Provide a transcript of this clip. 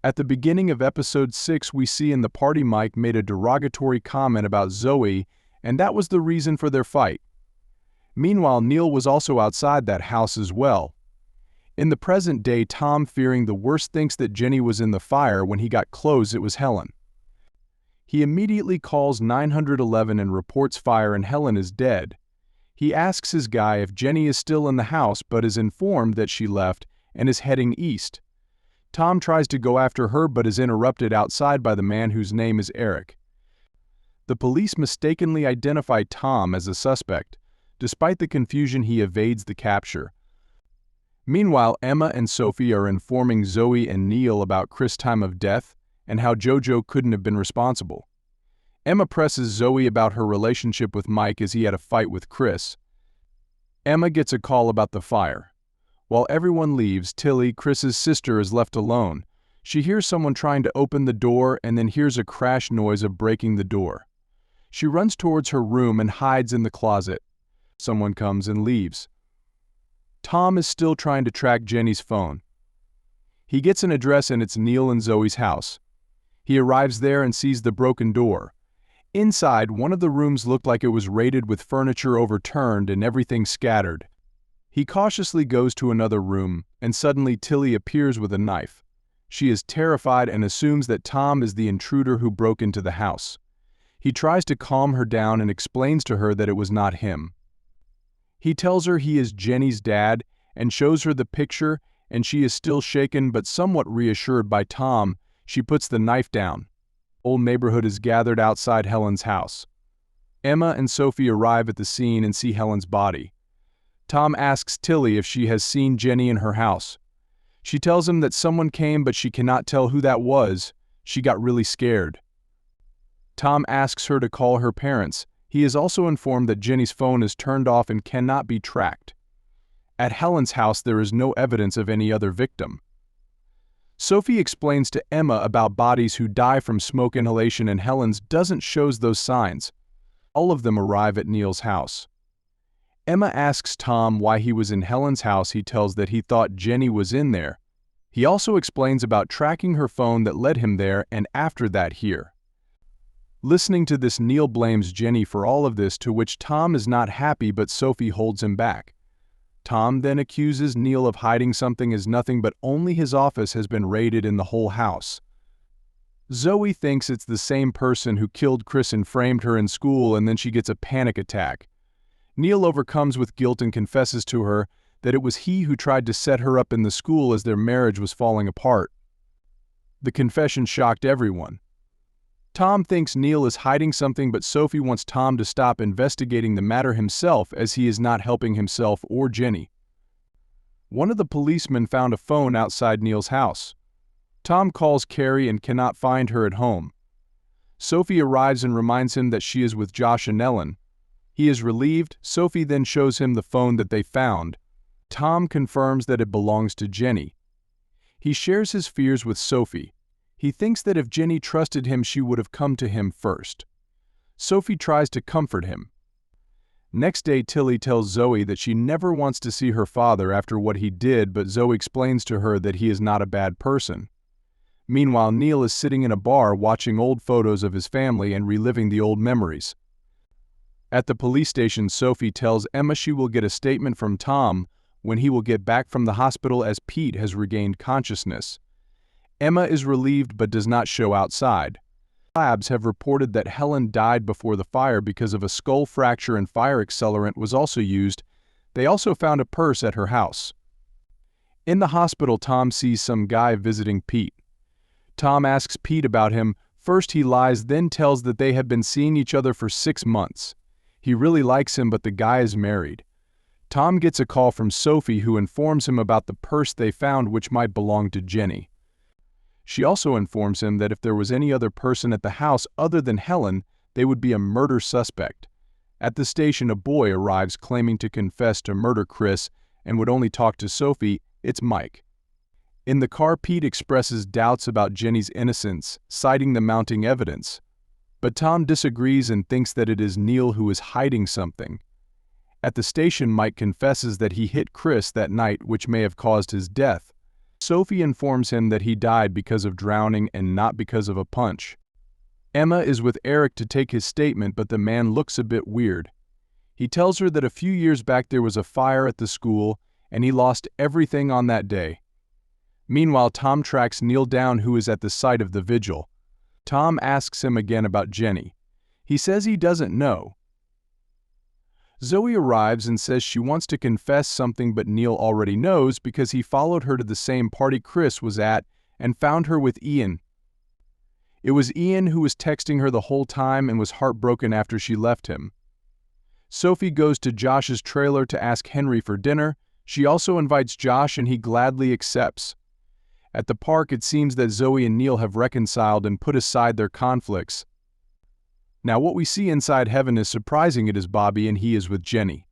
At the beginning of episode 6, we see in the party Mike made a derogatory comment about Zoe, and that was the reason for their fight. Meanwhile, Neil was also outside that house as well. In the present day, Tom, fearing the worst, thinks that Jenny was in the fire. When he got close, it was Helen. He immediately calls 911 and reports fire, and Helen is dead. He asks his guy if Jenny is still in the house, but is informed that she left and is heading east. Tom tries to go after her but is interrupted outside by the man whose name is Eric. The police mistakenly identify Tom as a suspect. Despite the confusion, he evades the capture. Meanwhile, Emma and Sophie are informing Zoe and Neil about Chris' time of death and how JoJo couldn't have been responsible. Emma presses Zoe about her relationship with Mike as he had a fight with Chris. Emma gets a call about the fire. While everyone leaves, Tilly, Chris's sister, is left alone. She hears someone trying to open the door and then hears a crash noise of breaking the door. She runs towards her room and hides in the closet. Someone comes and leaves. Tom is still trying to track Jenny's phone. He gets an address and it's Neil and Zoe's house. He arrives there and sees the broken door. Inside, one of the rooms looked like it was raided with furniture overturned and everything scattered. He cautiously goes to another room, and suddenly Tilly appears with a knife. She is terrified and assumes that Tom is the intruder who broke into the house. He tries to calm her down and explains to her that it was not him. He tells her he is Jenny's dad and shows her the picture, and she is still shaken but somewhat reassured by Tom. She puts the knife down. Whole neighborhood is gathered outside Helen's house. Emma and Sophie arrive at the scene and see Helen's body. Tom asks Tilly if she has seen Jenny in her house. She tells him that someone came but she cannot tell who that was. She got really scared. Tom asks her to call her parents. He is also informed that Jenny's phone is turned off and cannot be tracked. At Helen's house, there is no evidence of any other victim. Sophie explains to Emma about bodies who die from smoke inhalation, and Helen's doesn't show those signs. All of them arrive at Neil's house. Emma asks Tom why he was in Helen's house. He tells that he thought Jenny was in there. He also explains about tracking her phone that led him there, and after that here. Listening to this, Neil blames Jenny for all of this, to which Tom is not happy, but Sophie holds him back. Tom then accuses Neil of hiding something as nothing but only his office has been raided in the whole house. Zoe thinks it's the same person who killed Chris and framed her in school, and then she gets a panic attack. Neil overcomes with guilt and confesses to her that it was he who tried to set her up in the school as their marriage was falling apart. The confession shocked everyone. Tom thinks Neil is hiding something, but Sophie wants Tom to stop investigating the matter himself, as he is not helping himself or Jenny. One of the policemen found a phone outside Neil's house. Tom calls Carrie and cannot find her at home. Sophie arrives and reminds him that she is with Josh and Ellen. He is relieved. Sophie then shows him the phone that they found. Tom confirms that it belongs to Jenny. He shares his fears with Sophie. He thinks that if Jenny trusted him, she would have come to him first. Sophie tries to comfort him. Next day, Tilly tells Zoe that she never wants to see her father after what he did, but Zoe explains to her that he is not a bad person. Meanwhile, Neil is sitting in a bar watching old photos of his family and reliving the old memories. At the police station, Sophie tells Emma she will get a statement from Tom when he will get back from the hospital, as Pete has regained consciousness. Emma is relieved but does not show outside. Labs have reported that Helen died before the fire because of a skull fracture, and fire accelerant was also used. They also found a purse at her house. In the hospital, Tom sees some guy visiting Pete. Tom asks Pete about him. First he lies, then tells that they have been seeing each other for 6 months. He really likes him, but the guy is married. Tom gets a call from Sophie, who informs him about the purse they found, which might belong to Jenny. She also informs him that if there was any other person at the house other than Helen, they would be a murder suspect. At the station, a boy arrives claiming to confess to murder Chris and would only talk to Sophie. It's Mike. In the car, Pete expresses doubts about Jenny's innocence, citing the mounting evidence. But Tom disagrees and thinks that it is Neil who is hiding something. At the station, Mike confesses that he hit Chris that night, which may have caused his death. Sophie informs him that he died because of drowning and not because of a punch. Emma is with Eric to take his statement, but the man looks a bit weird. He tells her that a few years back there was a fire at the school and he lost everything on that day. Meanwhile, Tom tracks Neil down, who is at the site of the vigil. Tom asks him again about Jenny. He says he doesn't know. Zoe arrives and says she wants to confess something, but Neil already knows because he followed her to the same party Chris was at and found her with Ian. It was Ian who was texting her the whole time and was heartbroken after she left him. Sophie goes to Josh's trailer to ask Henry for dinner. She also invites Josh and he gladly accepts. At the park, it seems that Zoe and Neil have reconciled and put aside their conflicts. Now what we see inside heaven is surprising. It is Bobby and he is with Jenny.